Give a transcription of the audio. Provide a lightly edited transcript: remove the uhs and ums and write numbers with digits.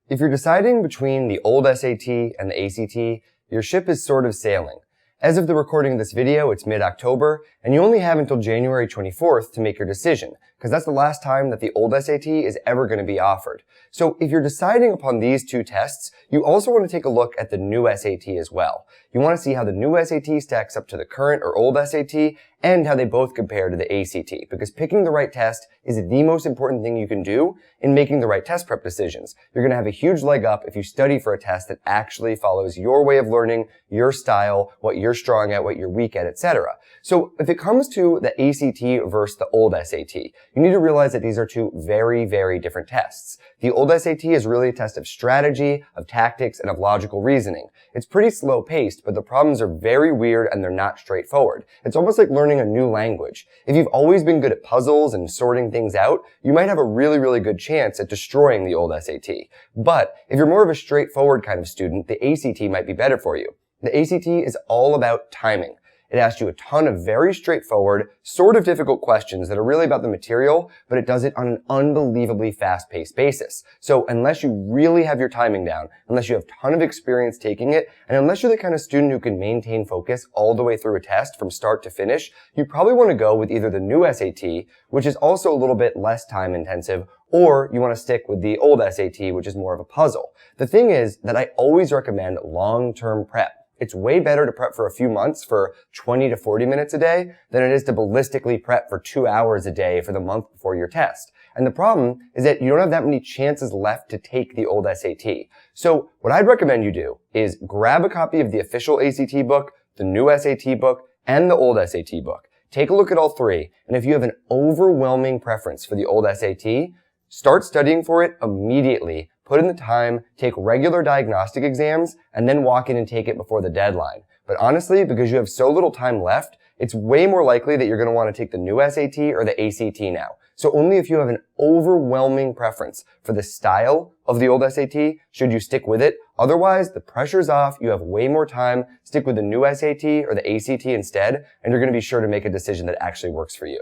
If you're deciding between the old SAT and the ACT, your ship is sort of sailing. As of the recording of this video, it's mid-October, and you only have until January 24th to make your decision, because that's the last time that the old SAT is ever going to be offered. So if you're deciding upon these two tests, you also want to take a look at the new SAT as well. You want to see how the new SAT stacks up to the current or old SAT, and how they both compare to the ACT, because picking the right test is the most important thing you can do in making the right test prep decisions. You're going to have a huge leg up if you study for a test that actually follows your way of learning, your style, what you're strong at, what you're weak at, etc. So if it comes to the ACT versus the old SAT, you need to realize that these are two very, very different tests. The old SAT is really a test of strategy, of tactics, and of logical reasoning. It's pretty slow-paced, but the problems are very weird and they're not straightforward. It's almost like learning a new language. If you've always been good at puzzles and sorting things out, you might have a really, really good chance at destroying the old SAT. But if you're more of a straightforward kind of student, the ACT might be better for you. The ACT is all about timing. It asks you a ton of very straightforward, sort of difficult questions that are really about the material, but it does it on an unbelievably fast-paced basis. So unless you really have your timing down, unless you have a ton of experience taking it, and unless you're the kind of student who can maintain focus all the way through a test from start to finish, you probably want to go with either the new SAT, which is also a little bit less time intensive, or you want to stick with the old SAT, which is more of a puzzle. The thing is that I always recommend long-term prep. It's way better to prep for a few months for 20 to 40 minutes a day than it is to ballistically prep for 2 hours a day for the month before your test. And the problem is that you don't have that many chances left to take the old SAT. So what I'd recommend you do is grab a copy of the official ACT book, the new SAT book, and the old SAT book. Take a look at all three, and if you have an overwhelming preference for the old SAT, start studying for it immediately. Put in the time, take regular diagnostic exams, and then walk in and take it before the deadline. But honestly, because you have so little time left, it's way more likely that you're going to want to take the new SAT or the ACT now. So only if you have an overwhelming preference for the style of the old SAT should you stick with it. Otherwise, the pressure's off, you have way more time, stick with the new SAT or the ACT instead, and you're going to be sure to make a decision that actually works for you.